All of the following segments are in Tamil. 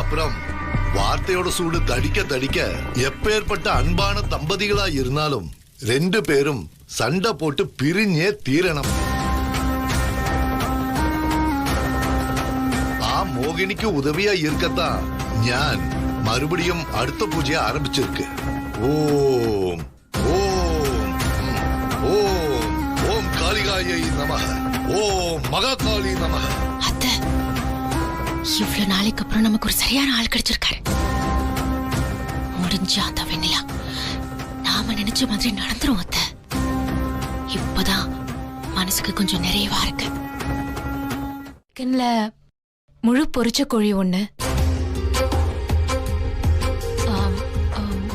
அப்புறம் வார்த்தையோட சூடு தடிக்க தடிக்க எப்பேற்பட்ட அன்பான தம்பதிகளா இருந்தாலும் 2 பேரும் சண்டை போட்டு பிரிஞ்சே தீரணும். மோகினிக்கு உதவியா இருக்கத்தான் ஞான் மறுபடியும் அடுத்த பூஜையை ஆரம்பிச்சிருக்கு. ஓம் ஓம் ஓம் ஓம் காளிகாயை நமஹ, ஓம் மகாகாளி நமஹ. அத்தை, இவ்வளவு நாளைக்கு அப்புறம் நமக்கு ஒரு சரியான ஆள் கிடைச்சிருக்காரு. முடிஞ்ச அந்த வெண்ணிலா நாம நினைச்ச மாதிரி நடந்துரும் அத்தை. இப்பதான் மனசுக்கு கொஞ்சம் நிறைவா இருக்கு. முழு பொரிச்ச கோழி 1,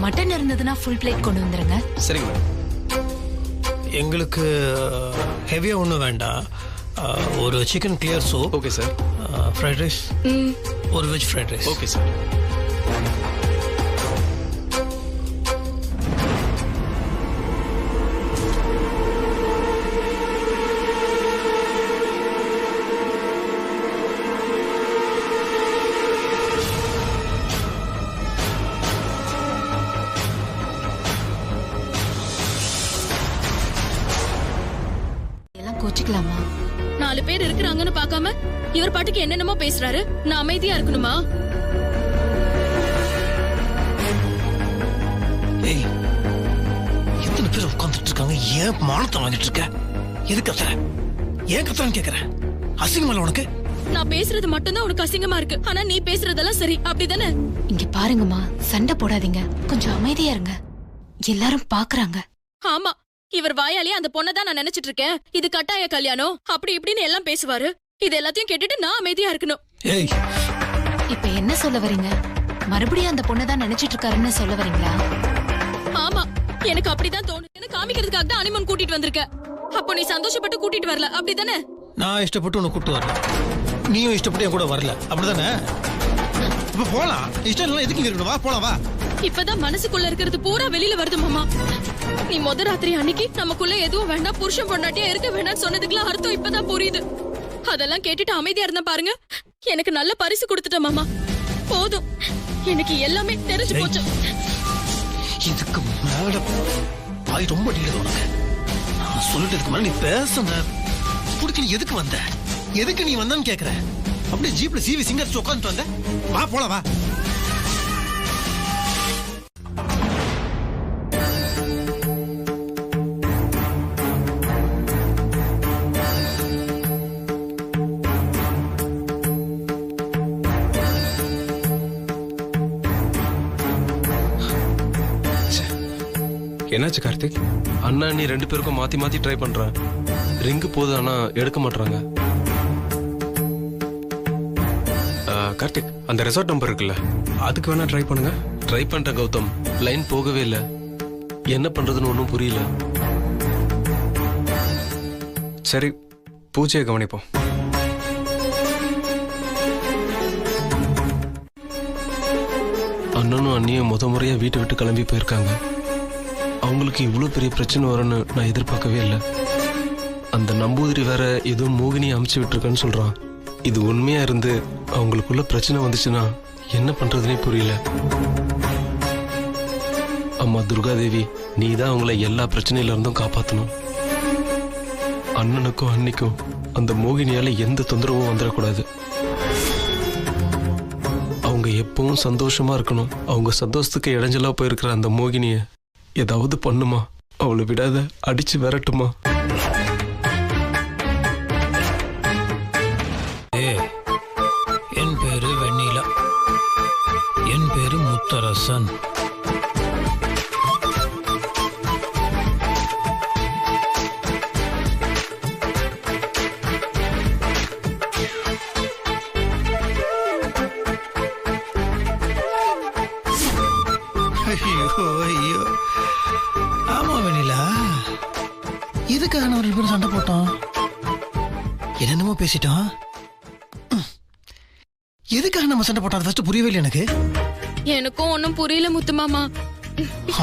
மட்டன் இருந்ததுன்னா ஃபுல் பிளேட் கொண்டு வந்துருங்க. சரிங்க. எங்களுக்கு ஹெவியா ஒன்றும் வேண்டாம். ஒரு chicken clear soup. Okay sir. Fried rice, ஒரு veg fried rice. Okay sir. கோச்சிக்கலாமா? 4 பேர் இருக்கிறாங்கன்னு பார்க்காம இவர் பாட்டுக்கு என்னென்னமோ பேசுறாரு. நான் அமைதியா இருக்கணுமா? ஏய், இத்தனை பேர் உட்கார்ந்துட்டு இருக்காங்க, ஏன் மானத்தை வாங்கிட்டு இருக்க? எது கத்துற? ஏன் கத்துறன்னு கேக்குறேன். அசிங்கமா உனக்கு? நான் பேசுறது மட்டும்தான் உனக்கு அசிங்கமா இருக்கு. ஆனா நீ பேசுறதெல்லாம் சரி, அப்படிதானே? இங்க பாருங்கம்மா, சண்டை போடாதீங்க, கொஞ்சம் அமைதியா இருங்க. எல்லாரும் பாக்குறாங்க. ஆமா, இவர் வாயாலே அந்த பொண்ணதான் நான் நினைச்சிட்டு இருக்கேன். இது கட்டாய கல்யாணம் அப்படி இப்படின்னு எல்லாம் பேசுவாரு. இது எல்லாத்தையும் கேட்டுட்டு நான் அமைதியா இருக்கணும். ஏய், இப்ப என்ன சொல்ல வரீங்க? மறுபடியும் அந்த பொண்ணதான் நினைச்சிட்டு இருக்காருன்னு சொல்ல வரீங்களா? ஆமா, எனக்கு அப்படிதான் தோணுது. காமிக்கிறதுக்காக தான் அனிமன் கூட்டிட்டு வந்திருக்க. அப்போ நீ சந்தோஷப்பட்டு கூட்டிட்டு வரல, அப்படிதானே? நான் இஷ்டப்பட்டு உன்னை கூட்டு வரல, நீயும் இஷ்டப்பட்டு என் கூட வரல, அப்படிதானே? இப்ப போலாம். இஷ்டம் இல்ல எதுக்கு இங்க இருக்கணும்? வா போலாம், வா. இப்பதான் மனசுக்குள்ள இருக்கிறது பூரா வெளியில வருது மாமா. நீ முத ராத்திரி அன்னைக்கு நமக்குள்ள எதுவும் வேண்டாம், புருஷன் பொண்டாட்டியா இருக்க வேண்டாம் சொன்னதுக்குலாம் அர்த்தம் இப்பதான் புரியுது. அதெல்லாம் கேட்டுட்டு அமைதியா இருந்த பாருங்க, எனக்கு நல்ல பரிசு கொடுத்துட்ட மாமா. போதும், எனக்கு எல்லாமே தெரிஞ்சு போச்சு. இதுக்கு மேல பாய் ரொம்ப டீலர் உனக்கு. நான் சொல்லிட்டதுக்கு மேல நீ பேசுன குடிக்க. நீ எதுக்கு வந்த? எதுக்கு நீ வந்தன்னு கேக்குற? அப்படியே ஜீப்ல சிவி சிங்கர் உட்காந்துட்டு வந்த. வா போலாம், வா. என்னாச்சு கார்த்திக்? அண்ணா நீ 2 பேருக்கும் மாத்தி மாத்தி ட்ரை பண்றேன். ரிங்கு போகுது, ஆனா எடுக்க மாட்டாங்க. கார்த்திக், அந்த ரெசார்ட் நம்பர் இருக்குல்ல, அதுக்கு வேணா ட்ரை பண்ணுங்க. ட்ரை பண்ற கௌதம், லைன் போகவே இல்லை. என்ன பண்றதுன்னு ஒன்றும் புரியல. சரி, பூஜையை கவனிப்போம். அண்ணனும் அண்ணியும் முறையா வீட்டை விட்டு கிளம்பி போயிருக்காங்க. அவங்களுக்கு இவ்வளவு பெரிய பிரச்சனை வரும்னு நான் எதிர்பார்க்கவே இல்லை. அந்த நம்பூதிரி வேற ஏதோ மோகினி அமுச்சு விட்டுருக்கன்னு சொல்றான். இது உண்மையா இருந்து அவங்களுக்குள்ள பிரச்சனை வந்துச்சுன்னா என்ன பண்றதுனே புரியல. அம்மா துர்காதேவி, நீ தான் அவங்கள எல்லா பிரச்சனையில இருந்தும் காப்பாத்தணும். அண்ணனுக்கும் அன்னிக்கும் அந்த மோகினியால எந்த தொந்தரவும் வந்துடக்கூடாது. அவங்க எப்பவும் சந்தோஷமா இருக்கணும். அவங்க சந்தோஷத்துக்கு இடைஞ்சலா போயிருக்கிற அந்த மோகினிய ஏதாவது பண்ணுமா? அவளை விடாத அடிச்சு விரட்டுமா? என் பேரு வெண்ணிலா, என் பேரு முத்தரசன். ஐயோ ஐயோ, ஆமா வெண்ணிலா, எதுக்காக நம்ம 2 பேரும் சண்டை போட்டோம்? என்னென்னமோ பேசிட்டோம். எதுக்காக நம்ம சண்டை போட்டோம்? அது புரியவே இல்லை எனக்கு. எனக்கும் ஒன்னும் புரியல முத்து மாமா.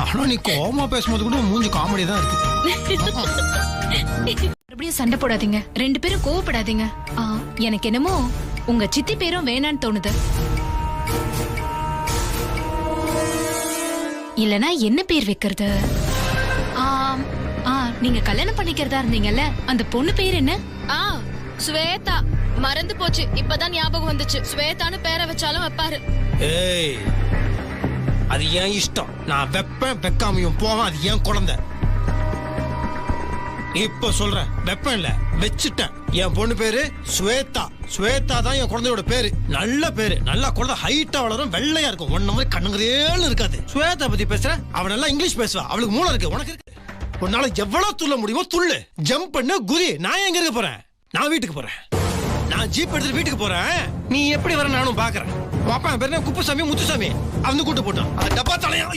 ஆனா நீ கோவமா பேசும்போது கூட மூஞ்சி காமெடி தான் இருக்கு. மறுபடியும் சண்டை போடாதீங்க, 2 பேரும் கோவப்படாதீங்க. எனக்கு என்னமோ உங்க சித்தி பேரும் வேணான்னு தோணுது. இல்லனா என்ன பேர் வைக்கிறது? நீங்க கல்யாணம் பண்ணிக்கிறதா இருந்தீங்கல்ல, அந்த பொண்ணு பேர் என்ன? ஸ்வேதா. மறந்து போச்சு, இப்பதான் ஞாபகம் வந்துச்சு. ஸ்வேதான்னு பேரை வச்சாலும் வைப்பாரு. ஏய், அது ஏன் இஷ்டம். நான் வெப்பேன், வெக்காமையும் போவேன். அது ஏன் குழந்தை. இப்ப சொல்றேன், வெப்பம் இல்ல, வச்சுட்டேன். என் பொண்ணு பேரு ஸ்வேதா. ஸ்வேதா தான் என் குழந்தையோட பேரு. நல்ல பேரு. நல்லா குழந்தை ஹைட்டா வளரும், வெள்ளையா இருக்கும். ஒன்ன மாதிரி கண்ணுங்கரேன்னு இருக்காது. ஸ்வேதா பத்தி பேசுறேன். அவன் நல்லா இங்கிலீஷ் பேசுவா. அவளுக்கு மூளை இருக்கு, உனக்கு இருக்கு. உன்னால எவ்வளவு துள்ள முடியுமோ துள்ளு. ஜம்ப் பண்ணு, குதி. நான் எங்க இருக்க போறேன்? நான் வீட்டுக்கு போறேன். நான் ஜீப் எடுத்துட்டு வீட்டுக்கு போறேன். நீ எப்படி வர நானும் பாக்குறேன். பாப்பா பேரு குப்புசாமி, முத்துசாமி. அவன் கூட்டு போட்டான். டப்பா தலையா.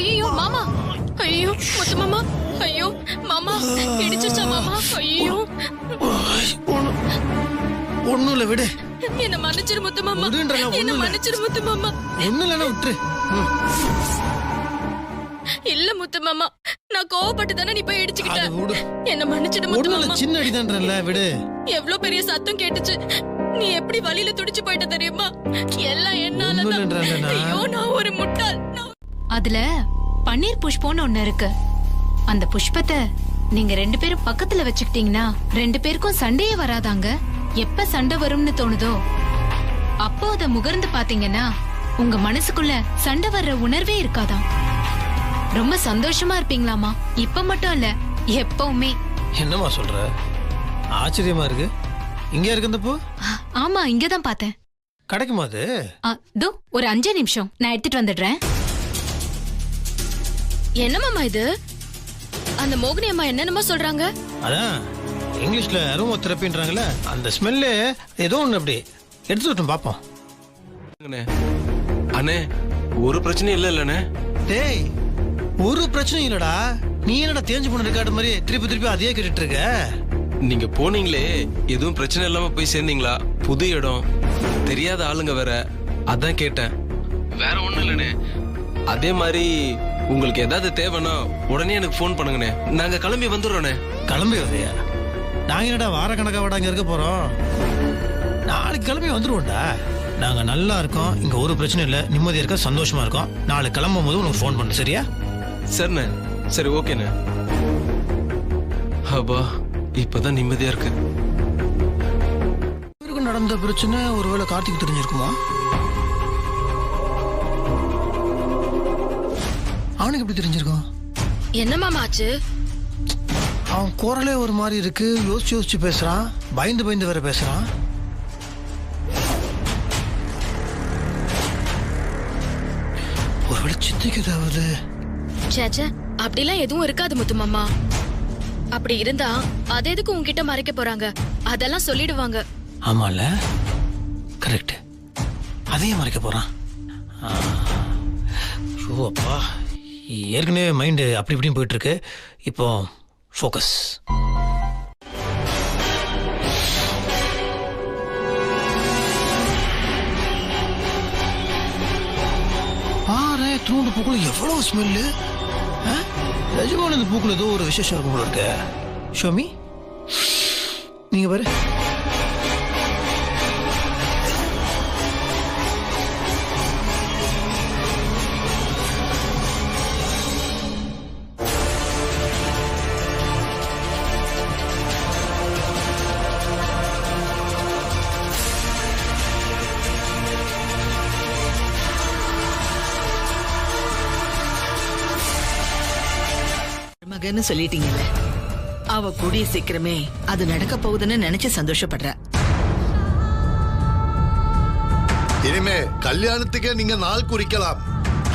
ஐயோ மாமா. ஐயோ முத்து மாமா. ஐயோ மாமா, இடிச்சுச்சா மாமா? ஐயோ ஒண்ணும் இல்ல, விடு. என்ன மன்னிச்சிரு முத்து மாமா. விடுன்றேன், என்ன மன்னிச்சிரு முத்து மாமா. ஒண்ணும் இல்லைன்னா விட்டுரு. இல்ல முத்து மாமா, நான் கோவப்பட்டு தானே நீ போய் இடிச்சுக்கிட்ட. அது விடு. என்ன மன்னிச்சிடு முத்து ஒண்ணும் இல்ல, மாமா. சின்ன அடிதான்றல, விடு. எவ்வளவு பெரிய சத்தம் கேட்டுச்சு. நீ எப்படி வலியில துடிச்சு போயிட்ட தெரியுமா? எல்லாம் ஒண்ணும் என்னாலதான். இல்லைன்றேன்டா. ஐயோ நான் ஒரு முட்டாள். அதுல பன்னீர் புஷ்பம்னு ஒண்ணு இருக்கு. அந்த புஷ்பத்தை நீங்க 2 பேரும் பக்கத்துல வச்சுக்கிட்டீங்கன்னா 2 பேருக்கும் சண்டையே வராதாங்க. எப்ப சண்டை வரும்னு தோணுதோ அப்போ அத முகர்ந்து பாத்தீங்கன்னா உங்க மனசுக்குள்ள சண்டை வர்ற உணர்வே இருக்காதாம். ரொம்ப சந்தோஷமா இருப்பீங்களாமா. இப்ப மட்டும் இல்ல, எப்பவுமே. என்னமா சொல்ற? ஆச்சரியமா இருக்கு. இங்க இருக்கு இந்த பூ? ஆமா, இங்கதான் பார்த்தேன். கிடைக்குமா அது? தோ ஒரு 5 நிமிஷம், நான் எடுத்துட்டு வந்துடுறேன். என்ன மாமா இது? அந்த மோகினி அம்மா என்னென்னமோ சொல்றாங்க. அதான் இங்கிலீஷ்ல அரோமா தெரப்பின்றாங்கல்ல, அந்த ஸ்மெல்லு ஏதோ ஒண்ணு. அப்படி எடுத்துட்டோம், பாப்போம். அண்ணே, ஒரு பிரச்சனையும் இல்ல இல்லண்ணே. டேய், ஒரு பிரச்சனையும் இல்லடா. நீ என்னடா தேஞ்சு போன ரெக்கார்டு மாதிரி திருப்பி திருப்பி அதையே கேட்டுட்டு இருக்க? நீங்க போனீங்களே, எதுவும் பிரச்சனை இல்லாம போய் சேர்ந்தீங்களா? புது இடம், தெரியாத ஆளுங்க வேற, அதான் கேட்டேன். வேற ஒண்ணும் இல்லண்ணே. அதே மாதிரி உங்களுக்கு ஏதாவது தேவைன்னா உடனே எனக்கு ஃபோன் பண்ணுங்கண்ணே. நாங்க கிளம்பி வந்துடுறோண்ணே. கிளம்பி வரையா? நாங்க என்னடா வார கணக்கா வாடா இங்க இருக்க போறோம்? நாளைக்கு கிளம்பி வந்துருவோம்டா. நாங்க நல்லா இருக்கோம், இங்க ஒரு பிரச்சனை இல்ல, நிம்மதியா இருக்க, சந்தோஷமா இருக்கோம். நாளைக்கு கிளம்பும் போது உனக்கு ஃபோன் பண்ணு, சரியா? சரிண்ணே. சரி, ஓகேண்ணே. அப்பா, இப்பதான் நிம்மதியா இருக்கு. நடந்த பிரச்சனை ஒருவேளை கார்த்திக் தெரிஞ்சிருக்குமா? அவனுக்கு எப்படி தெரிஞ்சிருக்கும்? என்ன மாமா ஆச்சு? அவன் குரலே ஒரு மாதிரி இருக்கு. யோசிச்சு யோசிச்சு பேசுறான். பயந்து பயந்து வேற பேசுறான். ஒருவேளை சித்திக்கு ஏதாவது? சேச்சே, அப்படிலாம் எதுவும் இருக்காது முத்து மாமா. அப்படி இருந்தா அது எதுக்கு உன்கிட்ட மறைக்க போறாங்க? அதெல்லாம் சொல்லிடுவாங்க. ஆமால, கரெக்ட். அதையும் மறைக்க போறான். ஐயோ அப்பா, ஏற்கனவே மைண்டு அப்படி இப்படியும் போயிட்டு இருக்கு. இப்போ ஃபோக்கஸ். ஆரே, தூண்டு பூக்குள்ள எவ்வளவு ஸ்மெல்லு. நிஜமான இந்த பூக்குள்ள ஏதோ ஒரு விசேஷம் இருக்கும் போல இருக்கு. ஷோமி, நீங்க பாரு. மகன்னு சொல்லிட்டீங்கல்ல, அவ கூடிய சீக்கிரமே அது நடக்க போகுதுன்னு நினைச்சு சந்தோஷப்படுற. இனிமே கல்யாணத்துக்கே நீங்க நாள் குறிக்கலாம்.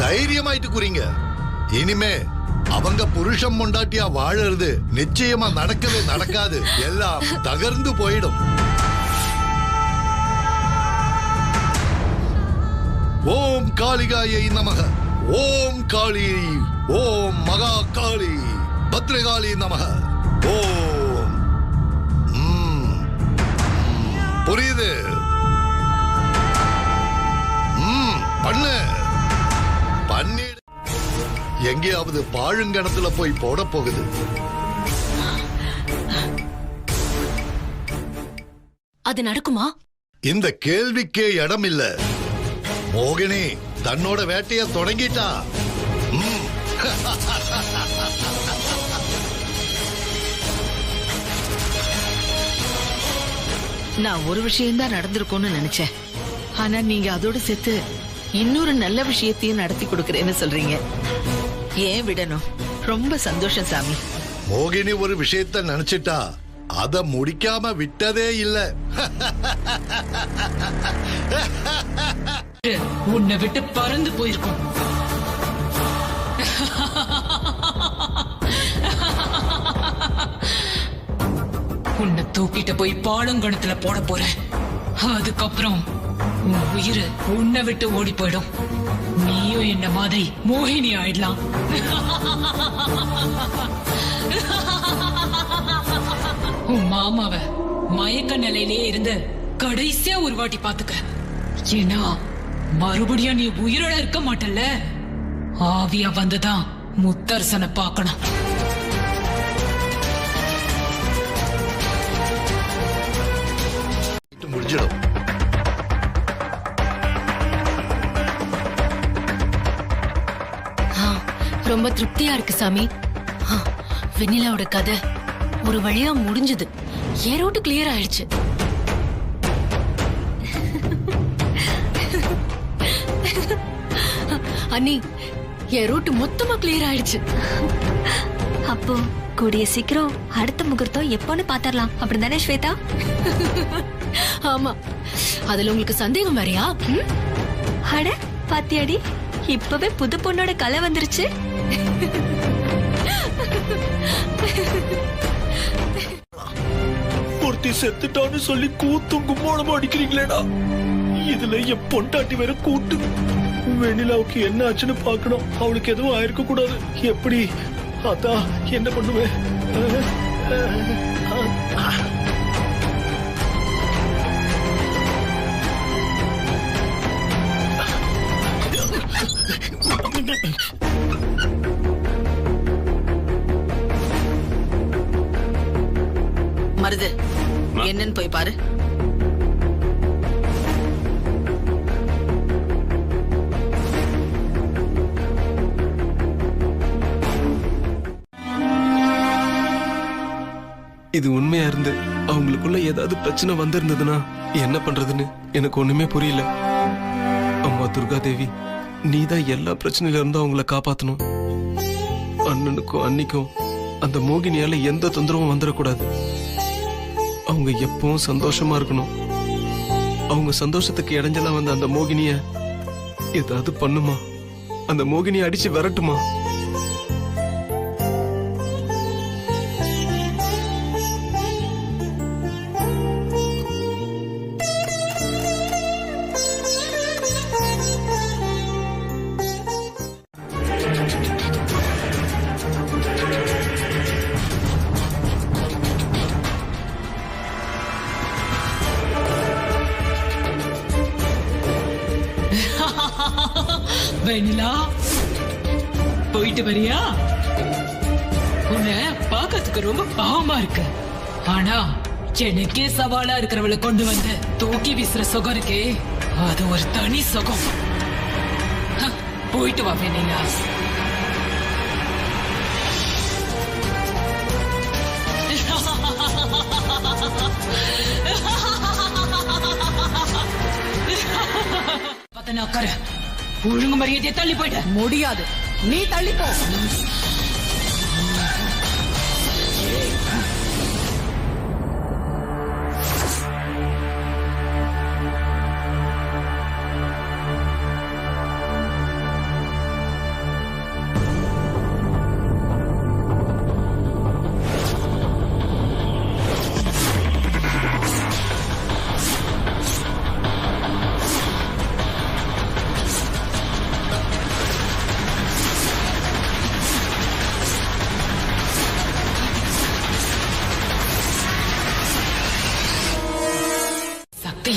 தைரியமாயிட்டு குறிங்க. இனிமே அவங்க புருஷம் பொண்டாட்டியா வாழறது நிச்சயமா நடக்கவே நடக்காது. எல்லாம் தகர்ந்து போயிடும். ஓம் காளிகாயை நமக. ஓம் காளி. ஓம் மகா காளி. பத்ரகாளி நமக. ஓம். புரியுது? பண்ணு. பண்ணி எங்கேயாவது பாழுங்கணத்துல போய் போட போகுது. அது நடக்குமா? இந்த கேள்விக்கே இடம் இல்ல. மோகினி தன்னோட வேட்டைய தொடங்கிட்டா. நான் ஒரு விஷயம்தான் நடந்திருக்கும்னு நினைச்சேன். ஆனா நீங்க அதோட சேர்த்து இன்னொரு நல்ல விஷயத்தையும் நடத்தி கொடுக்கறேன்னு சொல்றீங்க. ஏன் விடணும்? ரொம்ப சந்தோஷம் சாமி. மோகினி ஒரு விஷயத்த நினைச்சிட்டா அத முடிக்காம விட்டதே இல்ல. உன்னை விட்டு பறந்து போயிருக்கும். உன்னை தூக்கிட்டு போய் பாலங்கணத்துல போட போறேன். அதுக்கப்புறம் உன் உயிர் உன்னை விட்டு ஓடி போயிடும். நீயும் என்ன மாதிரி மோகினி ஆயிடலாம். உன் மாமாவ மயக்க நிலையிலேயே இருந்து கடைசியா ஒரு வாட்டி பாத்துக்க. ஏன்னா மறுபடியும் நீ உயிரோட இருக்க மாட்டல்ல. ஆவியா வந்துதான் முத்தரசனை பார்க்கணும். முடிஞ்சிடும். ரொம்ப திருப்தியா இருக்கு சாமி. வெண்ணிலாவோட கதை ஒரு வழியா முடிஞ்சது. என் ரூட் கிளியர் ஆயிடுச்சு. அண்ணி, என் ரூட் மொத்தமா கிளியர் ஆயிடுச்சு. அப்போ கூடிய சீக்கிரம் அடுத்த முகூர்த்தம் எப்போன்னு பாத்தரலாம், அப்படிதானே ஸ்வேதா? ஆமா, அதுல உங்களுக்கு சந்தேகம் வேறையா? அட பாத்தியாடி, இப்பவே புது பொண்ணோட கலை வந்துருச்சு. ஒருத்தி செத்துட்டான்னு சொல்லி கூத்தும் கும்மாளமா அடிக்கிறீங்களேடா. இதுல என் பொண்டாட்டி வேற கூட்டு. வெண்ணிலாவுக்கு என்ன ஆச்சுன்னு பாக்கணும். அவளுக்கு எதுவும் ஆயிருக்க கூடாது. எப்படி அதான் என்ன பண்ணுவேன்? மருது, என்னன்னு போய் பாரு. இது உண்மையா இருந்து அவங்களுக்குள்ள ஏதாவது பிரச்சனை வந்திருந்ததுன்னா என்ன பண்றதுன்னு எனக்கு ஒண்ணுமே புரியல. அம்மா துர்கா தேவி, நீதான் எல்லா பிரச்சனையில இருந்தும் அவங்கள காப்பாத்தணும். அண்ணனுக்கும் அன்னிக்கும் அந்த மோகினியால எந்த தொந்தரவும் வந்துடக்கூடாது. அவங்க எப்பவும் சந்தோஷமா இருக்கணும். அவங்க சந்தோஷத்துக்கு இடைஞ்சலா வந்த அந்த மோகினிய ஏதாவது பண்ணுமா? அந்த மோகினியை அடிச்சு விரட்டுமா? வெண்ணிலா, போயிட்டு வரியா? உன்னை பார்க்கறதுக்கு ரொம்ப பாவமா இருக்கு. ஆனா எனக்கே சவாலா இருக்கிறவளை கொண்டு வந்து தூக்கி வீசுற சுகம் இருக்கே, அது ஒரு தனி சுகம். போயிட்டு வா வெண்ணிலா. பத்தனாக்கற ஒழுங்கு மரியாதையை தள்ளி போயிட்ட. முடியாது, நீ தள்ளிப்போ.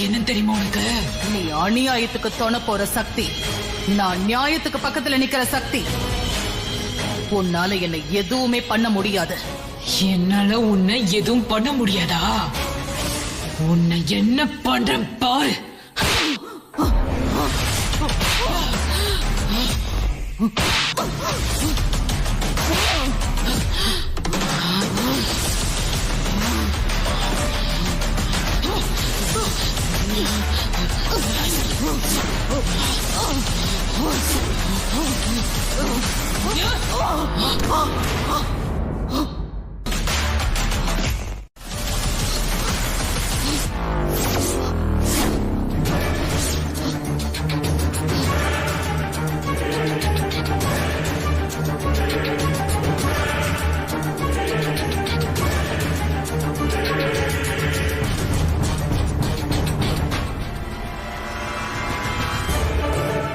என்னன்னு தெரியுமா உனக்கு? நீ அநியாயத்துக்கு தோண போற சக்தி, நான் நியாயத்துக்கு பக்கத்துல நிக்கிற சக்தி. உன்னால என்னை எதுவுமே பண்ண முடியாது. என்னால உன்னை எதுவும் பண்ண முடியாதா? உன்னை என்ன பண்றேன் பாரு.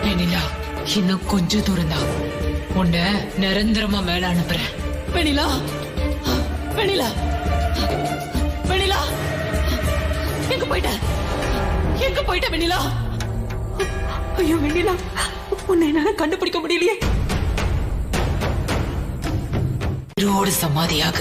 வெண்ணிலா, இன்னும் கொஞ்சம் தூரம் தான். உன்னை நிரந்தரமா மேல அனுப்புறேன். வெண்ணிலா, வெண்ணிலா, வெண்ணிலா, எங்க போயிட்ட? எங்க போயிட்ட வெண்ணிலா? ஐயோ வெண்ணிலா, உன்னை என்னால கண்டுபிடிக்க முடியலையே. உயிரோடு சமாதியாக.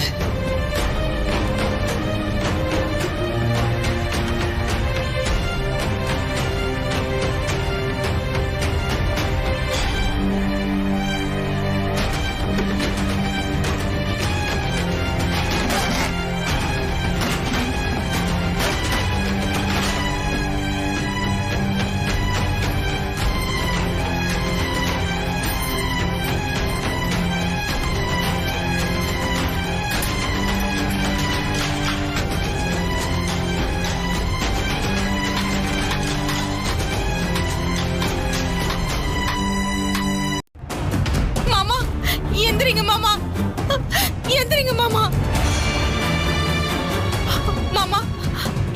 எந்திரிங்க மாமா, எந்திரிங்க மாமா, மாமா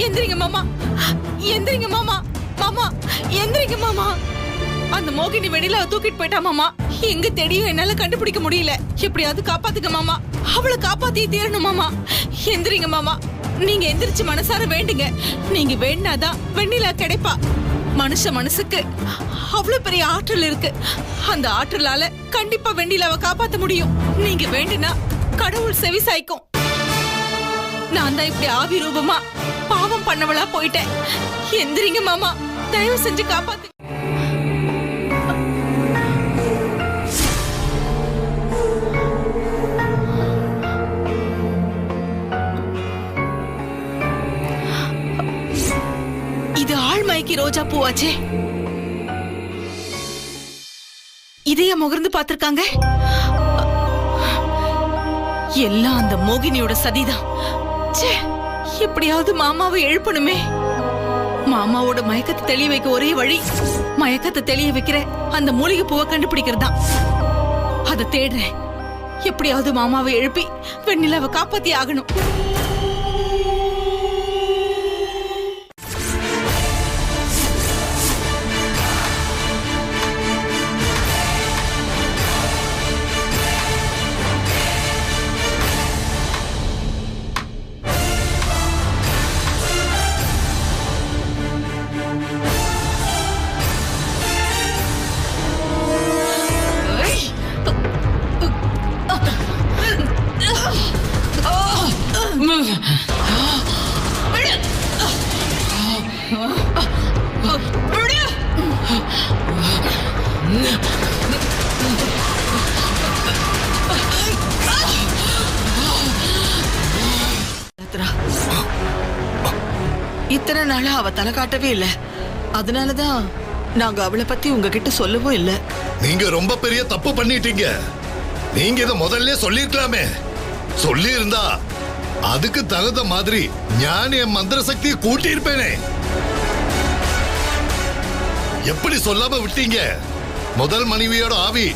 எந்திரிங்க மாமா, எந்திரிங்க மாமா, மாமா எந்திரிங்க மாமா. அந்த மோகினி வெண்ணிலாவை தூக்கிட்டு போயிட்டா மாமா. எங்க தேடியும் என்னால கண்டுபிடிக்க முடியல. எப்படியாவது காப்பாத்துங்க மாமா. அவளை காப்பாத்தியே தீரணும் மாமா. எந்திரிங்க மாமா. நீங்க எந்திரிச்சு மனசார வேண்டுங்க. நீங்க வேண்டாதான் வெண்ணிலா கிடைப்பா. மனுஷ மனசுக்கு அவ்வளவு பெரிய ஆற்றல் இருக்கு. அந்த ஆற்றலால கண்டிப்பா வெண்ணிலாவை காப்பாத்த முடியும். நீங்க வேண்டுனா கடவுள் செவி சாய்க்கும். நான் தான் இப்படி ஆவி ரூபமா பாவம் பண்ணவளா போயிட்டேன். எந்திரிங்க மாமா, தயவு செஞ்சு காப்பாத்து. இது ஆழ்மயக்கி ரோஜா பூவாச்சே. இதைய முகர்ந்து பாத்திருக்காங்க. எல்லாம் அந்த மோகினியோட சதிதான். எப்படியாவது மாமாவை எழுப்பணுமே. மாமாவோட மயக்கத்தை தெளிய வைக்க ஒரே வழி, மயக்கத்தை தெளிய வைக்கிற அந்த மூலிகை பூவை கண்டுபிடிக்கிறதுதான். அதை தேடுறேன். எப்படியாவது மாமாவை எழுப்பி வெண்ணிலாவை காப்பாத்தி ஆகணும். இத்தனை நாளா அவ தலை காட்டவே இல்ல. அதனாலதான் நாங்க அவளை பத்தி உங்ககிட்ட சொல்லவும் இல்ல. நீங்க ரொம்ப பெரிய தப்பு பண்ணிட்டீங்க. நீங்க இத முதல்ல சொல்லிருக்கலாமே. சொல்லி இருந்தா அதுக்கு தகுந்த மாதிரி ஞான மந்திர சக்தியை கூட்டி இருப்பேனே. எப்படி சொல்லாம விட்டீங்க? முதல் மனைவியோட ஆவி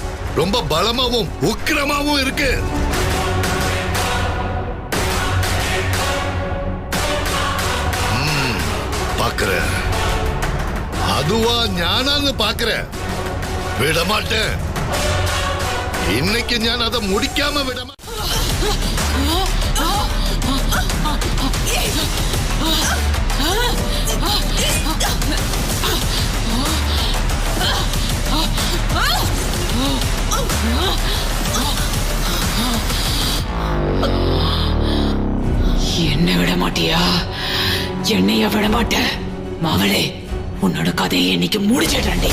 ரொம்ப பலமாவும் உக்கிரமாவும் இருக்கு. பாக்குறேன். அதுவா ஞானான்னு பாக்குறேன். விடமாட்டேன். இன்னைக்கு ஞான் அதை முடிக்காம விடமா. என்ன விட மாட்டியா? என்னைய விட மாட்ட மகளே. உன்னோட கதையை இன்னைக்கு முடிச்சிடறேன்.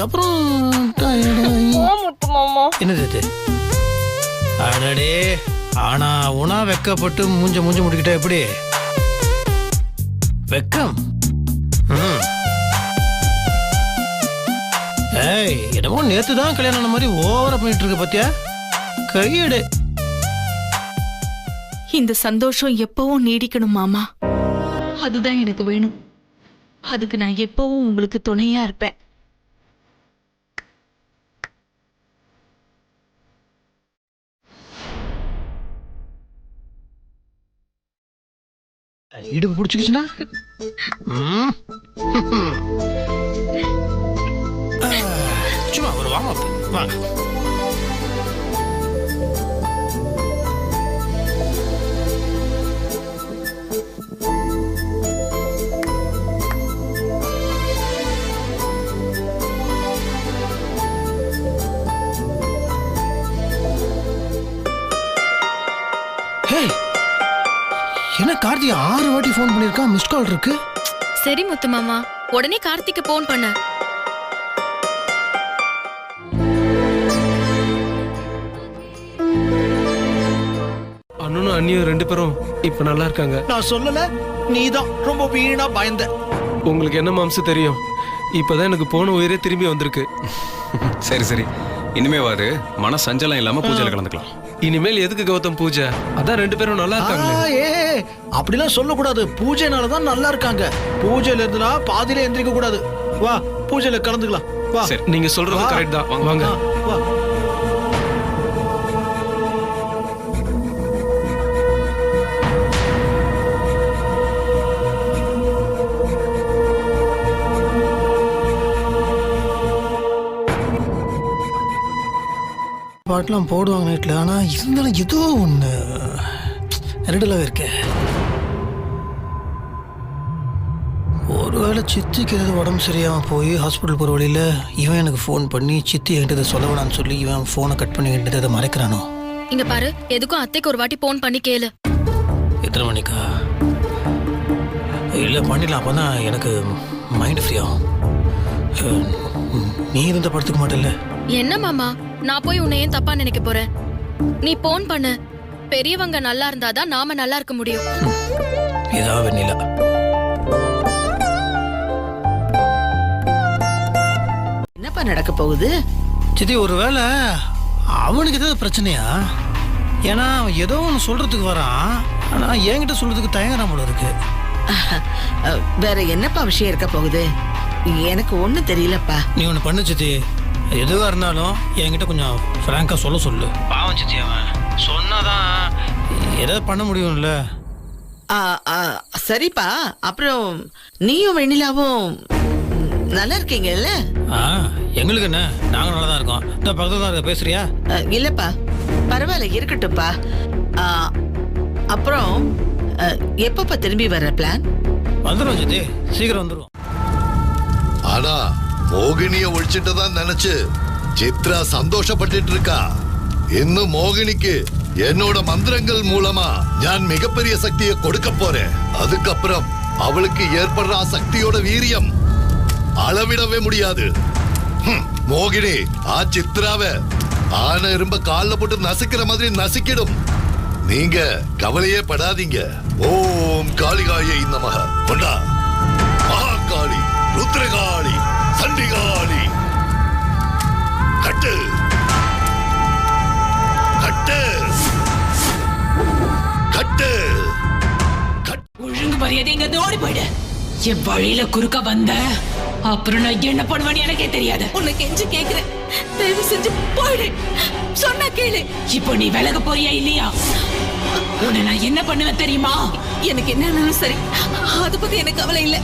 அப்புறம் என்னது இது? அடடே, ஆனா உணா வெக்கப்பட்டு மூஞ்ச முடிக்கிட்ட எப்படி வெக்கம்? ஏய், என்னமோ நேத்து தான் கல்யாணம் ஆன மாதிரி ஓவரா பண்ணிட்டு இருக்க பாத்தியா? கையெடு. இந்த சந்தோஷம் எப்பவும் நீடிக்கணும் மாமா. அதுதான் எனக்கு வேணும். அதுக்கு நான் எப்பவும் உங்களுக்கு துணையா இருப்பேன். இடுப்பு பிடிச்சிக்கிச்சுன்னா சும்மா ஒரு வாங்க வாங்க. என்ன கார்த்திக் 6 வாட்டி ஃபோன் பண்ணிருக்கான், மிஸ்ட் கால் இருக்கு. சரி முத்து மாமா, உடனே கார்த்திக்கு போன் பண்ண. அண்ணனும் அண்ணியும் 2 பேரும் இப்ப நல்லா இருக்காங்க. நான் சொல்லல, நீதான் ரொம்ப வீணா பயந்த. உங்களுக்கு என்ன மாம்சு தெரியும்? இப்பதான் எனக்கு போன உயிரே திரும்பி வந்திருக்கு. சரி சரி, இனிமே வாரு மன சஞ்சலம் இல்லாம பூஜையில கலந்துக்கலாம். இனிமேல் எதுக்கு கௌதம் பூஜை? அதான் 2 பேரும் நல்லா இருக்காங்க. அப்படிலாம் சொல்லக்கூடாது. பூஜைனாலதான் நல்லா இருக்காங்க. பூஜையில இருந்துனா பாதியில எந்திரிக்க கூடாது. வா, பூஜையில கலந்துக்கலாம். வா, நீங்க சொல்றது கரெக்ட் தான். வாங்க. வா. பாட்டெல்லாம் போடுவாங்க நைட்ல. ஆனா இருந்தாலும் ஏதோ ஒண்ணு ரெடலாவே இருக்கு. ஒருவேளை சித்திக்கு ஏதாவது உடம்பு சரியாம போய் ஹாஸ்பிட்டல் போற வழியில இவன் எனக்கு ஃபோன் பண்ணி சித்தி என்கிட்ட சொல்ல வேணான்னு சொல்லி இவன் போனை கட் பண்ணி என்கிட்ட அதை மறைக்கிறானோ? இங்க பாரு, எதுக்கும் அத்தைக்கு ஒரு வாட்டி போன் பண்ணி கேளு. எத்தனை மணிக்கா? இல்ல பண்ணிடலாம், அப்பதான் எனக்கு மைண்ட் ஃப்ரீ ஆகும். நீ இருந்த படுத்துக்க மாட்டேல்ல? என்ன மாமா, நான் போய் உன்னை ஏன் தப்பா நினைக்க போறேன்? நீ போன் பண்ணு. பெரியவங்க நல்லா இருந்தாதான் நாம நல்லா இருக்க முடியும். இதா வெண்ணிலா. என்னப்பா நடக்க போகுது? சித்தி, ஒருவேளை அவனுக்கு ஏதாவது பிரச்சனையா? ஏன்னா அவன் ஏதோ ஒன்று சொல்றதுக்கு வரான், ஆனா என்கிட்ட சொல்றதுக்கு தயங்குறான் போல இருக்கு. வேற என்னப்பா விஷயம் இருக்க போகுது? எனக்கு ஒண்ணும் தெரியலப்பா. நீ ஒன்று பண்ணு சித்தி, எதுவா இருந்தாலும் என்கிட்ட கொஞ்சம் ஃப்ராங்கா சொல்லு. பாவம் சித்தி, அவன் சொன்னாதான் ஏதாவது பண்ண முடியும்ல. சரிப்பா, அப்புறம் நீயும் வெண்ணிலாவும் நல்லா இருக்கீங்கல்ல? எங்களுக்கு என்ன, நாங்க நல்லா தான் இருக்கோம். இந்த பக்கத்துல தான் இருக்க. பேசுறியா? இல்லப்பா, பரவாயில்ல, இருக்கட்டும்ப்பா. அப்புறம் எப்பப்பா திரும்பி வர்ற பிளான்? வந்துடும் சித்தி, சீக்கிரம் வந்துடும். ஆனா மோகினிய ஒழிச்சிட்டுதான் நினைச்சு சித்ரா சந்தோஷப்பட்டு இருக்கா. இன்னும் மோகினிக்கு என்னோட மந்திரங்கள் மூலமா நான் மிகப்பெரிய சக்தியை கொடுக்க போறேன். அதுக்கப்புறம் அவளுக்கு ஏற்படுற சக்தியோட வீரியம் அளவிடவே முடியாது. மோகினி சித்ராவை ஆன இரும்ப கால்ல போட்டு நசுக்கிற மாதிரி நசுக்கிடும். நீங்க கவலையே படாதீங்க. ஓம் காளிகாயை நமஹ. கொண்டா மகாகாளி, ருத்ரகாளி, சண்டிகாளி. கட்டு கட்டு கட்டு. ஒழுங்கு மரியாதை இங்க ஓடி போயிடு. என் வழியில குறுக்க வந்த அப்புறம் நான் என்ன பண்ணுவேன்னு எனக்கே தெரியாது. உன்னை கெஞ்சி கேக்குறேன், தயவு செஞ்சு போயிடு. சொன்னா கேளு. இப்போ நீ விலக போறியா இல்லையா? உன்னை நான் என்ன பண்ணுவேன் தெரியுமா? எனக்கு என்னன்னாலும் சரி, அத பத்தி எனக்கு கவலை இல்ல.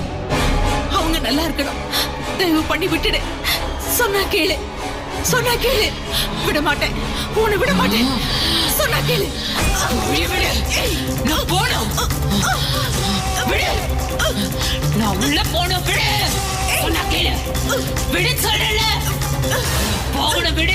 அவங்க நல்லா இருக்கணும். தயவு பண்ணி விட்டுடு. சொன்னா கேளு, சொன்னா கேளு. விட மாட்டேன், உன்னை விட மாட்டேன். சொன்னா கேளு. விடு. நான் போனோம். விடு. நான் உள்ள போனோம். விடு. சொன்னா கேளு. விடு சொல்லல. போகணும். விடு.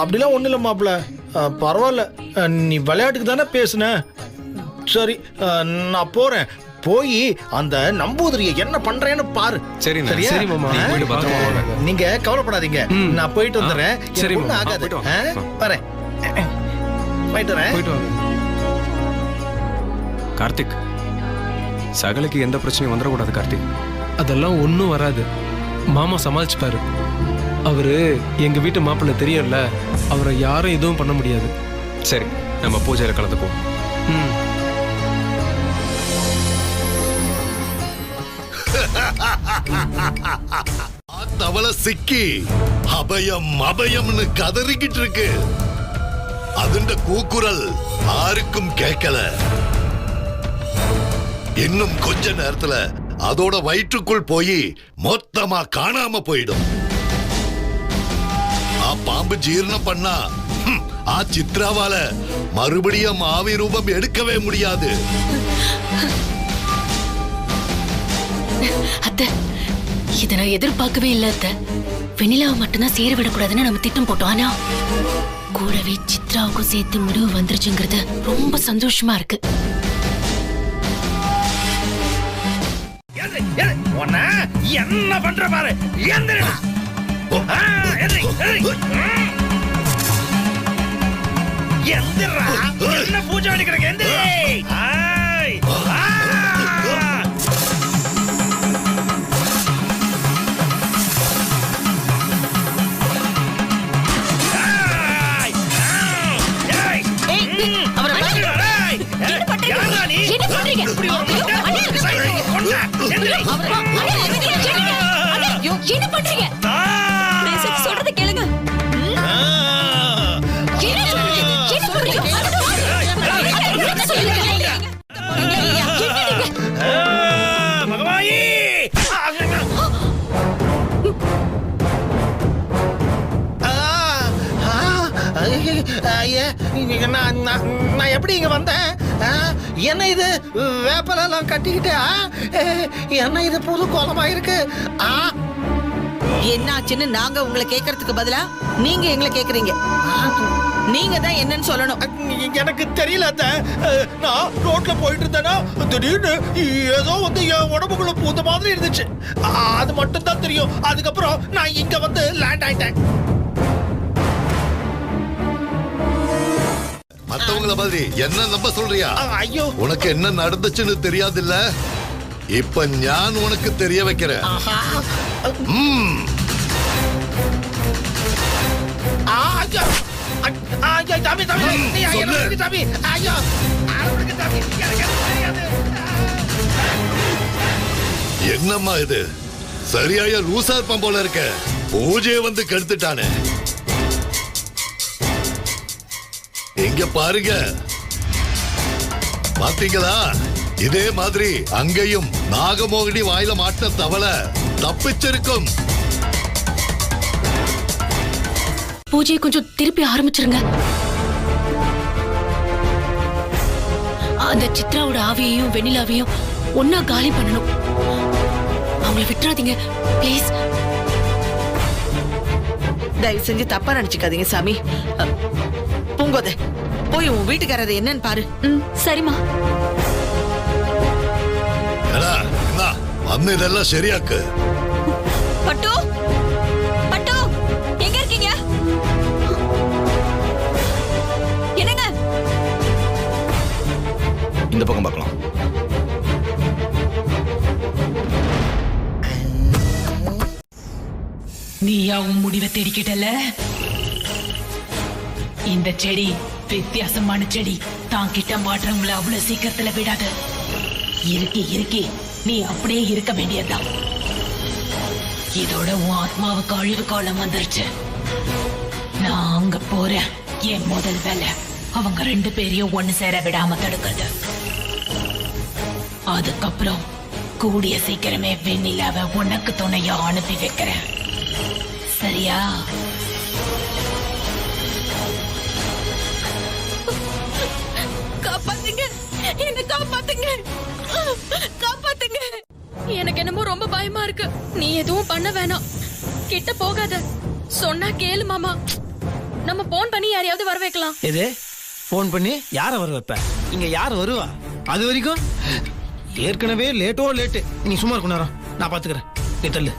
அப்படிலாம் ஒண்ணு இல்ல மாப்பிள்ள. பரவாயில்ல, நீ விளையாட்டுக்கு தானே பேசுன. சரி, நான் போறேன். போய் அந்த நம்பூதிரியை என்ன பண்றேன்னு பாரு. சரி சரியா? சரி மாமா, போயிட்டு பத்திரமா வாங்க. நீங்க கவலைப்படாதீங்க, நான் போயிட்டு வந்துடுறேன். சரி ஒண்ணும் மாமா, ஆகாது. போயிட்டு வாங்க. வரேன், போயிட்டு வரேன். போயிட்டு வாங்க. கார்த்திக், சகலுக்கு எந்த பிரச்சனையும் வந்துடக்கூடாது கார்த்திக். அதெல்லாம் ஒன்றும் வராது. மாமா சமாளிச்சுப்பாரு. அவரு எங்க வீட்டு மாப்பிள்ளை தெரியும்ல, அவரை யாரும் எதுவும் பண்ண முடியாது. சரி, நம்ம பூஜையில கலந்துக்குவோம். தவளை சிக்கி அபயம் அபயம்னு கதறிக்கிட்டு இருக்கு. அதுண்ட கூக்குரல் யாருக்கும் கேட்கல. இன்னும் கொஞ்ச நேரத்துல அதோட வயிற்றுக்குள் போய் மொத்தமா காணாம போயிடும். பாம்பு ஜீரணம் பண்ணா சித்ராவால மறுபடியும் ஆவி ரூபம் எடுக்கவே முடியாது. அத்தை, இதை நான் எதிர்பார்க்கவே இல்லை அத்தை. வெண்ணிலாவை மட்டும்தான் சேர விடக்கூடாதுன்னு நம்ம திட்டம் போட்டோம். ஆனா கூடவே சித்ராவுக்கும் சேர்த்து முடிவு வந்துருச்சுங்கிறது ரொம்ப சந்தோஷமா இருக்கு. என்ன பண்ற பாரு. என்ன பூஜை எடுக்கிறேன். என்ன பண்றீங்க? சொல்றத கேளுங்க. நான் எப்படி இங்க வந்தேன்? என்ன இது வேப்பலாம் கட்டிக்கிட்டு? என்ன இது புது கோலமா இருக்கு? என்னாச்சுன்னு நாங்க உங்களை கேட்கறதுக்கு பதிலா நீங்க எங்களை கேக்குறீங்க. நீங்க தான் என்னன்னு சொல்லணும். எனக்கு தெரியல. நான் ரோட்ல போயிட்டு இருந்தேன்னா திடீர்னு ஏதோ வந்து என் உடம்புக்குள்ள பூந்த மாதிரி இருந்துச்சு. அது மட்டும் தான் தெரியும். அதுக்கப்புறம் நான் இங்க வந்து லேண்ட் ஆயிட்டேன். மத்தவங்கள மாதிரி என்ன நம்ப சொல்றியா? ஐயோ, உனக்கு என்ன நடந்துச்சுன்னு தெரியாது இல்ல. இப்ப நான் உனக்கு தெரிய வைக்கிறேன். என்னம்மா இது? சரியாய லூசா இருப்பான் போல இருக்க. பூஜையை வந்து கெடுத்துட்டானே. எங்க பாருங்க, பாத்தீங்களா? இதே மாதிரி அங்கேயும் நாகமோகினி வாயில மாட்ட தவளை தப்பிச்சிருக்கும். பூஜையை கொஞ்சம் திருப்பி ஆரம்பிச்சிருங்க. அந்த சித்ராவோட ஆவியையும் வெண்ணிலாவையும் ஒன்னா காலி பண்ணணும். அவங்களை விட்டுறாதீங்க பிளீஸ். தயவு செஞ்சு தப்பா நினைச்சுக்காதீங்க சாமி. பூங்கோதை, போய் உன் வீட்டுக்காரர் என்னன்னு பாரு. சரிம்மா. அண்ணன் இதெல்லாம் சரியாக்கு. பட்டு, பட்டு, எங்க இருக்கீங்க? என்னங்க? இந்த பக்கம் பார்க்கலாம். நீயா உன் முடிவை தேடிக்கிட்டல? இந்த செடி வித்தியாசமான செடி. தான் கிட்ட மாற்றவங்களை அவ்வளவு சீக்கிரத்துல விடாது. இருக்கி நீ அப்படியே இருக்க வேண்டியதுதான். இதோட உன் ஆத்மாவுக்கு அழிவு காலம் வந்துருச்சு. நான் அங்க போறேன். என் முதல் வேலை அவங்க 2 பேரையும் ஒண்ணு சேர விடாம தடுக்கிறது. அதுக்கப்புறம் கூடிய சீக்கிரமே வெண்ணிலாவை உனக்கு துணையா அனுப்பி வைக்கிறேன். சரியா? காப்பாத்துங்க, என்ன காப்பாத்துங்க, காப்பாத்துங்க. எனக்கு என்னமோ ரொம்ப பயமா இருக்கு. நீ எதுவும் பண்ண வேணாம். கிட்ட போகாத. சொன்னா கேளு மாமா. நம்ம போன் பண்ணி யாரையாவது வர வைக்கலாம். எது போன் பண்ணி யார வர வைப்ப? இங்க யார் வருவா? அது வரைக்கும் ஏற்கனவே லேட்டோ லேட்டு. நீ சும்மா இருக்க நேரம் நான் பாத்துக்கிறேன். நீ தள்ளு.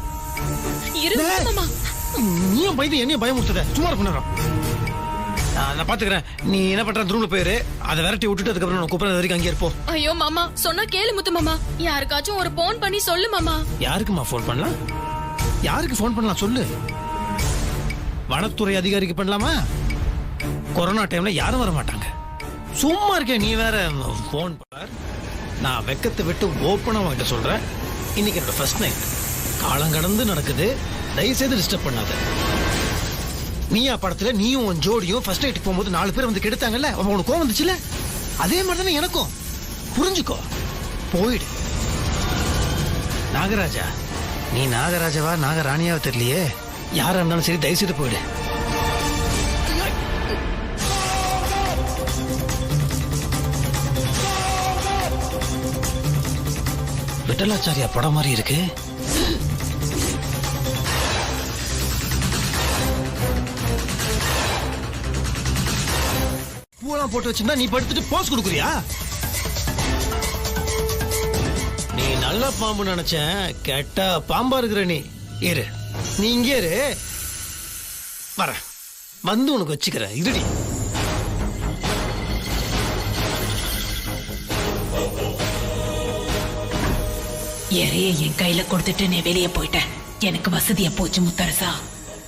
மாமா நீயும் பயந்து என்னையும் பயமுறுத்துத. சும்மா இருக்க நேரம் நான் பாத்துக்கிறேன். நீ என்ன பண்ற? ரூம்ல போயிரு. அதை விரட்டி விட்டுட்டு அதுக்கப்புறம் நான் கூப்பிடுறது வரைக்கும் அங்கே இருப்போம். ஐயோ மாமா சொன்னா கேளு முத்து மாமா. யாருக்காச்சும் ஒரு போன் பண்ணி சொல்லு மாமா. யாருக்குமா போன் பண்ணலாம்? யாருக்கு போன் பண்ணலாம் சொல்லு? வனத்துறை அதிகாரிக்கு பண்ணலாமா? கொரோனா டைம்ல யாரும் வர மாட்டாங்க. சும்மா இருக்கேன். நீ வேற போன் பண்ண. நான் வெக்கத்தை விட்டு ஓப்பனா உங்ககிட்ட சொல்றேன். இன்னைக்கு என்னோட ஃபர்ஸ்ட் நைட். காலம் கடந்து நடக்குது. தயவு செய்து டிஸ்டர்ப் பண்ணாத. நீயா படத்துல நீயும் உன் ஜோடியும் ஃபர்ஸ்ட் நைட்டுக்கு போகும்போது 4 பேர் வந்து கெடுத்தாங்கல்ல, உனக்கு கோவம் வந்துச்சுல? அதே மாதிரி தானே எனக்கும். புரிஞ்சுக்கோ. போயிடு. நாகராஜா, நீ நாகராஜாவா நாகராணியாவா தெரியலையே. யாரா இருந்தாலும் சரி தயவு செய்து போயிடு. விட்டலாச்சாரியா படம் மாதிரி இருக்கு. பூலாம் போட்டு வச்சிருந்தா நீ படுத்துட்டு போஸ் கொடுக்குறியா? நீ நல்ல பாம்பு நினைச்சேன். கெட்ட பாம்பா இருக்கிற நீ. இரு, நீ இங்கே இரு. வர வந்து உனக்கு வச்சுக்கிறேன். இருடி. எறைய என் கையில கொடுத்துட்டு நீ வெளியே போயிட்டேன். எனக்கு வசதியா போச்சு முத்தரசா.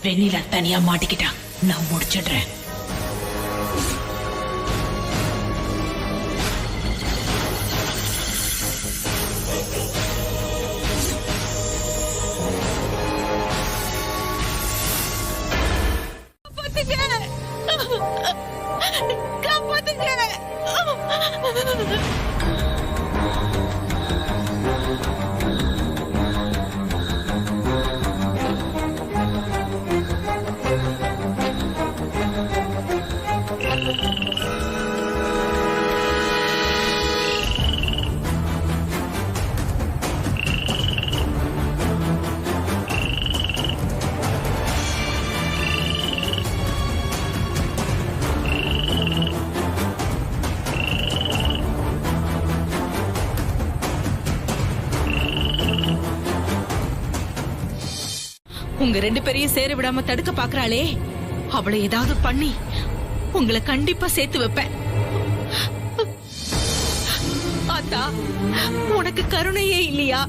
வெண்ணிலா தனியா மாட்டிக்கிட்டா. நான் முடிச்சிடுறேன். உங்க 2 பேரையும் சேர விடாம தடுக்க பாக்குறாளே, அவளை ஏதாவது பண்ணி உங்களை கண்டிப்பா சேர்த்து வைப்பேன். ஆத்தா, உனக்கு கருணையே இல்லையா?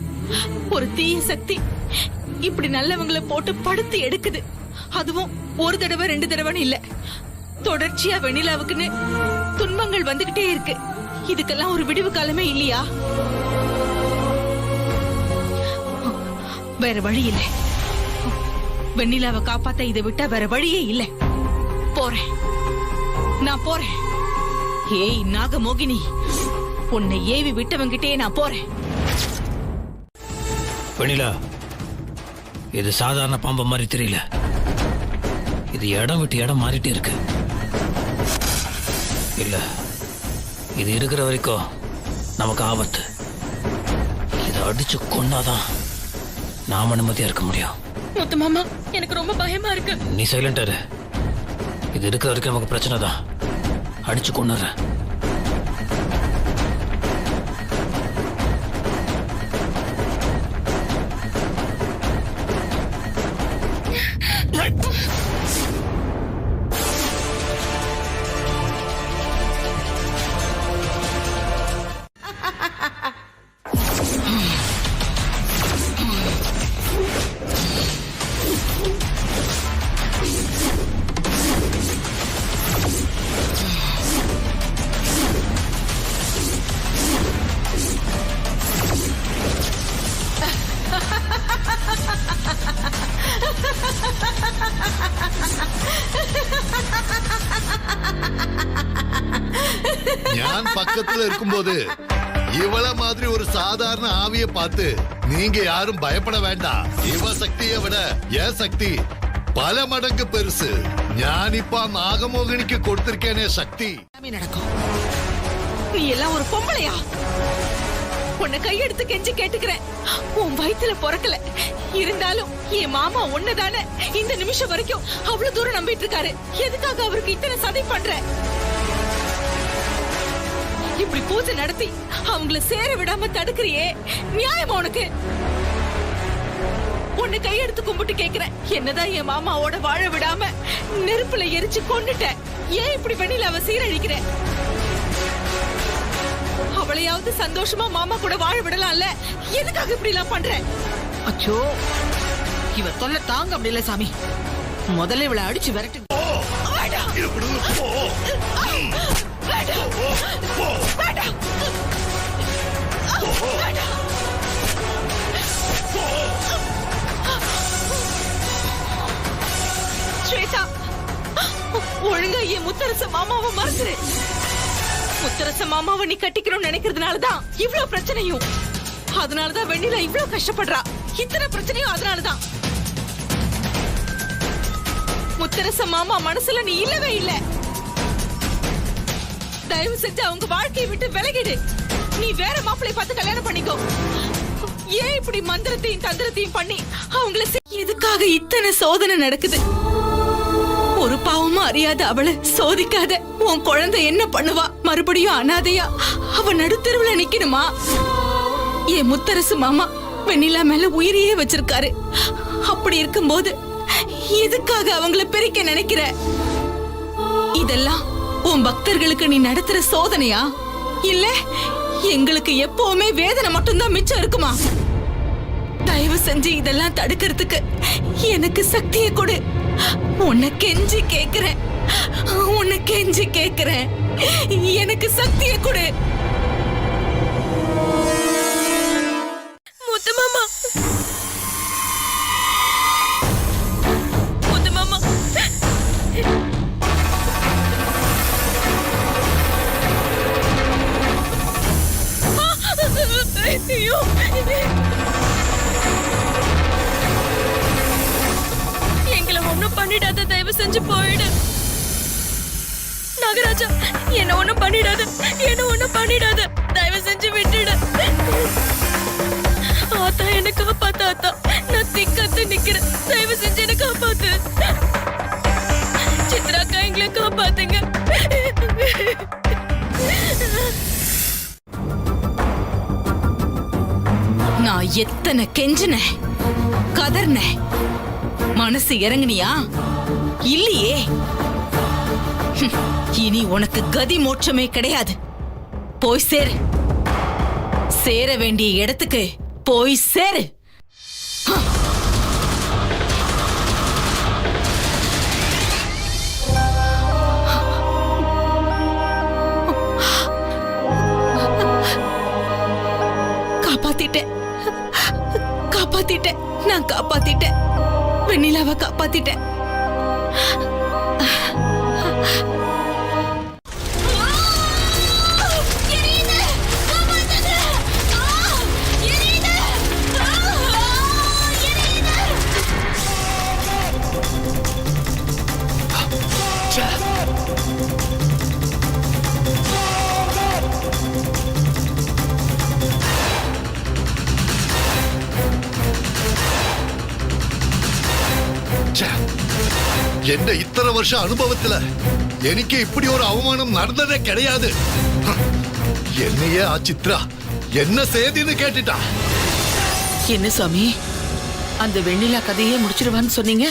ஒரு தீய சக்தி இப்படி நல்லவங்களை போட்டு படுத்து எடுக்குது. அதுவும் 1 தடவை 2 தடவைன்னு இல்ல, தொடர்ச்சியா வெண்ணிலாவுக்குன்னு துன்பங்கள் வந்துகிட்டே இருக்கு. இதுக்கெல்லாம் ஒரு விடிவு காலமே இல்லையா? வேற வழி இல்லை. வெண்ணிலாவை காப்பாத்த இதை விட்டா வேற வழியே இல்ல. போறேன், நான் போறேன். ஏய் நாகமோகினி, உன்னை ஏவி விட்டவங்கிட்டே நான் போறேன். வெண்ணிலா, இது சாதாரண பாம்பு மாதிரி தெரியல. இது இடம் விட்டு இடம் மாறிட்டே இருக்கு. இல்ல, இது இருக்கிற வரைக்கும் நமக்கு ஆபத்து. இதை அடிச்சு கொன்னாதான் நாம நிம்மதியா இருக்க முடியும். முத்து மாமா, எனக்கு ரொம்ப பயமா இருக்கு. நீ சைலண்டா இரு. இது இருக்கிற வரைக்கும் நமக்கு பிரச்சனை தான். அடிச்சு கொன்னுறேன். நான் பக்கத்துல இருக்கும்போது இவள மாதிரி ஒரு சாதாரண ஆவியை பார்த்து நீங்க யாரும் பயப்பட வேண்டாம். இவ சக்தியை விட என் சக்தி பல மடங்கு பெருசு. நான் இப்ப நாகமோகினிக்கு கொடுத்திருக்கேனே சக்தி. நடக்கும். நீ எல்லாம் ஒரு பொம்பளையா? உன்னை கையெடுத்து கெஞ்சி கேட்டுக்கிறேன். உன் வயித்துல பிறக்கல இருந்தாலும் என் மாமா ஒன்னதானே இந்த நிமிஷம் வரைக்கும் அவ்வளவு தூரம் நம்பிட்டு இருக்காரு. எதுக்காக அவருக்கு இத்தனை சதை பண்ற? இப்படி பூஜை நடத்தி அவங்கள சேர விடாம தடுக்கிறியே, நியாயமா உனக்கு? உன்னை கையெடுத்து கும்பிட்டு கேக்குறேன், என்னதான் என் மாமாவோட வாழ விடாம நெருப்புல எரிச்சு கொண்டுட்ட, ஏன் இப்படி வெண்ணிலாவை சீரழிக்கிற? அவளையாவது சந்தோஷமா மாமா கூட வாழ விடலாம்ல, எதுக்காக இப்படி எல்லாம் பண்ற? அச்சோ, இவ தொல்லை தாங்க முடியல சாமி. முதல்ல இவளை அடிச்சு விரட்டு. ஸ்வேதா, ஒழுங்கா என் முத்தரச மாமாவை மறந்துரு. முத்தரச மாமாவை நீ கட்டிக்கணும்னு நினைக்கிறதுனாலதான் இவ்வளவு பிரச்சனையும். அதனாலதான் வெண்ணிலா இவ்வளவு கஷ்டப்படுறா. இத்தனை பிரச்சனையும் அதனாலதான். முத்தரச மாமா மனசுல நீ இல்லவே இல்ல. தயவு செஞ்சு அவங்க வாழ்க்கையை விட்டு விலகிடு. நீ வேற மாப்பிள்ளைய பார்த்து கல்யாணம் பண்ணிக்கோ. ஏன் இப்படி மந்திரத்தையும் தந்திரத்தையும் பண்ணி அவங்கள எதுக்காக இத்தனை சோதனை நடக்குது? ஒரு பாவமா அறியாத அவளை சோதிக்காத. உன் குழந்தை என்ன பண்ணுவா? மறுபடியும் அனாதையா அவ நடுத்தெருவுல நிக்கணுமா? என் முத்தரசு மாமா வெண்ணிலா மேல உயிரையே வச்சிருக்காரு. அப்படி இருக்கும்போது எதுக்காக அவங்கள பிரிக்க நினைக்கிற? இதெல்லாம் உன் பக்தர்களுக்கு நீ நடத்துற சோதனையா? இல்ல எங்களுக்கு எப்பவுமே வேதனை மட்டும்தான் மிச்சம் இருக்குமா? தயவு செஞ்சு இதெல்லாம் தடுக்கிறதுக்கு எனக்கு சக்தியை கொடு. உன்னை கெஞ்சி கேக்குறேன், உன்னை கெஞ்சி கேக்குறேன், எனக்கு சக்தியை கொடு. முத்து மாமா, முத்து மாமா, ஐயோ, எங்களை ஒண்ணும் பண்ணிடாத, தயவு செஞ்சு போயிடு. நாகராஜா, என்ன ஒண்ணும் பண்ணிடாத, என்ன ஒண்ணும் பண்ணிடாத, தயவு செஞ்சு விட்டுடு. ஆத்தா, என்ன காப்பாத்து ஆத்தா, நான் திக்கத்து நிக்கிறேன், தயவு செஞ்சு என்ன காப்பாத்து. சித்ராக்கா, எங்களை காப்பாத்துங்க. நான் எத்தனை கெஞ்சின கதர்ன, மனசு இறங்குனியா? இல்லையே. இனி உனக்கு கதி மோட்சமே கிடையாது. போய் சேரு. சேர வேண்டிய இடத்துக்கு போய் சேரு. காப்பாத்திட்டேன், காப்பாத்திட்டேன், நான் காப்பாத்திட்டேன். வெண்ணிலாவை காப்பாத்திட்டேன். என்ன இத்தனை வருஷம் அனுபவத்துல எனக்கு இப்படி ஒரு அவமானம் நடந்ததே கிடையாது. என்னையே ஆ சித்ரா என்ன செய்தின்னு கேட்டுட்டா. என்ன சாமி, அந்த வெண்ணிலா கதையே முடிச்சிருவான்னு சொன்னீங்க,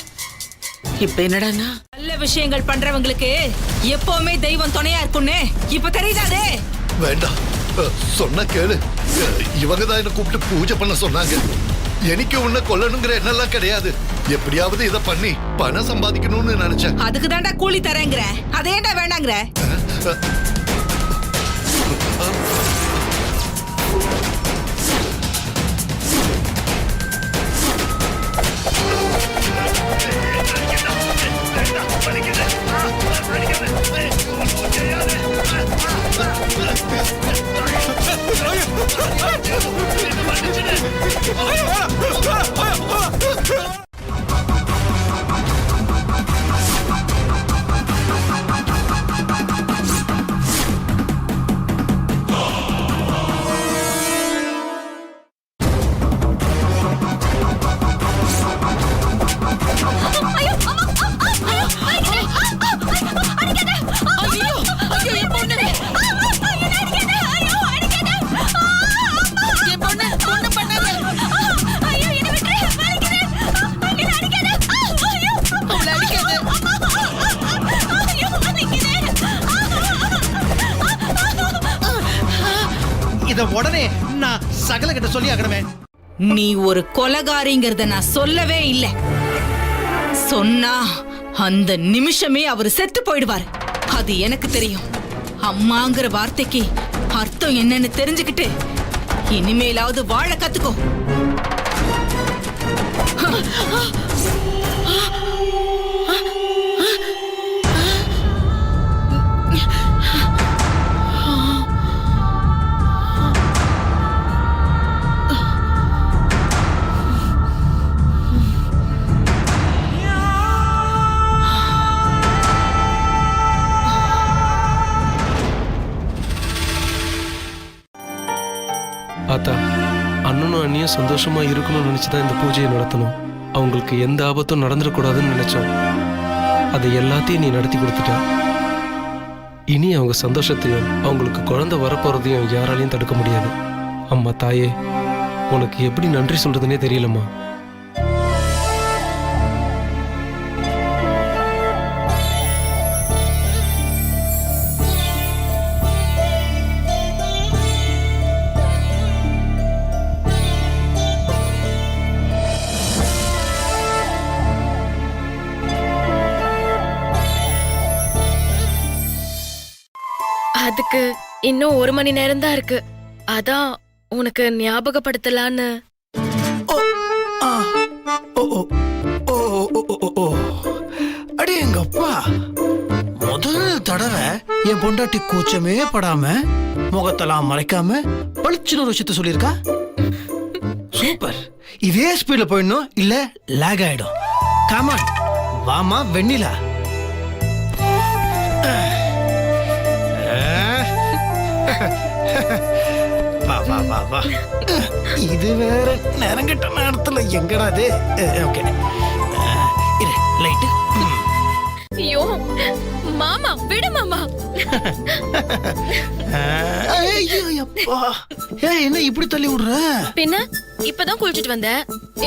இப்ப என்னடான்னா? நல்ல விஷயங்கள் பண்றவங்களுக்கு எப்பவுமே தெய்வம் துணையா இருக்குன்னு இப்ப தெரியுதாதே? வேண்டாம், சொன்ன கேளு. இவங்க தான் என்ன கூப்பிட்டு பூஜை பண்ண சொன்னாங்க. எனக்கு உன்னை கொல்லணுங்கிற எண்ணெல்லாம் கிடையாது. எப்படியாவது இதை பண்ணி பணம் சம்பாதிக்கணும்னு நினைச்சேன். அதுக்கு தாண்டா கூலி தரேங்கிற, அதேண்டா வேண்டாங்கிற. இத உடனே நான் சகல கிட்ட சொல்லி ஆகணுமே. நீ ஒரு கொலைகாரிங்கிறத நான் சொல்லவே இல்லை. சொன்னா அந்த நிமிஷமே அவர் செத்து போயிடுவார். அது எனக்கு தெரியும். அம்மாங்கிற வார்த்தைக்கு அர்த்தம் என்னன்னு தெரிஞ்சுக்கிட்டு இனிமேலாவது வாழ கத்துக்கோ. ஆத்தா, அண்ணனும் அண்ணியும் சந்தோஷமா இருக்கணும்னு நினைச்சுதான் இந்த பூஜையை நடத்தணும். அவங்களுக்கு எந்த ஆபத்தும் நடந்துடக்கூடாதுன்னு நினைச்சோம். அதை எல்லாத்தையும் நீ நடத்தி கொடுத்துட்ட. இனி அவங்க சந்தோஷத்தையும் அவங்களுக்கு குழந்தை வரப்போறதையும் யாராலையும் தடுக்க முடியாது. அம்மா தாயே, உனக்கு எப்படி நன்றி சொல்றதுன்னே தெரியலம்மா. அதுக்கு இன்னும் 1 மணி நேரம் தான் இருக்கு. அதான் உனக்கு ஞாபகப்படுத்தலான்னு. அடே எங்க அப்பா, முதல் தடவை என் பொண்டாட்டி கூச்சமே படாம முகத்தெல்லாம் மறைக்காம பளிச்சுன்னு ஒரு விஷயத்த சொல்லியிருக்கா. சூப்பர். இதே ஸ்பீட்ல போயிடணும், இல்ல லேக் ஆயிடும். காமான் வாமா வெண்ணிலா. வா வா வா வா. இது வேற நேரங்கட்ட நேரத்துல எங்கடா இது? ஓகே, இரு லைட். ஐயோ மாமா, விடு மாமா. ஐயோ அப்பா, என்ன இப்படி தள்ளி விடுற? பின்ன இப்பதான் குளிச்சிட்டு வந்த,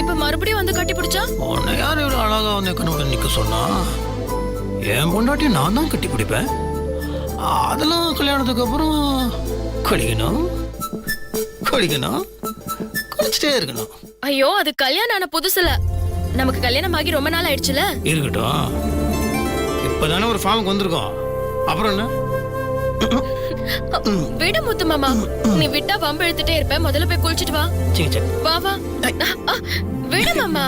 இப்ப மறுபடியும் வந்து கட்டி பிடிச்சா? உன்னை யார் இவ்வளவு அழகா வந்து கண்ணோட நிக்க சொன்னா? என் பொண்டாட்டி நான் தான் கட்டி பிடிப்பேன். அதெல்லாம் கல்யாணத்துக்கு அப்புறம் குளிக்கணும் குளிக்கணும் குளிச்சுட்டே இருக்கணும். ஐயோ, அது கல்யாணம் ஆன புதுசுல. நமக்கு கல்யாணம் ஆகி ரொம்ப நாள் ஆயிடுச்சுல. இருக்கட்டும், இப்பதானே ஒரு ஃபார்முக்கு வந்திருக்கோம். அப்புறம் என்ன? விடு முத்து மாமா, நீ விட்டா வம்பு எடுத்துட்டே இருப்ப. முதல்ல போய் குளிச்சிட்டு வா. சரி சரி வா வா. விடு மாமா.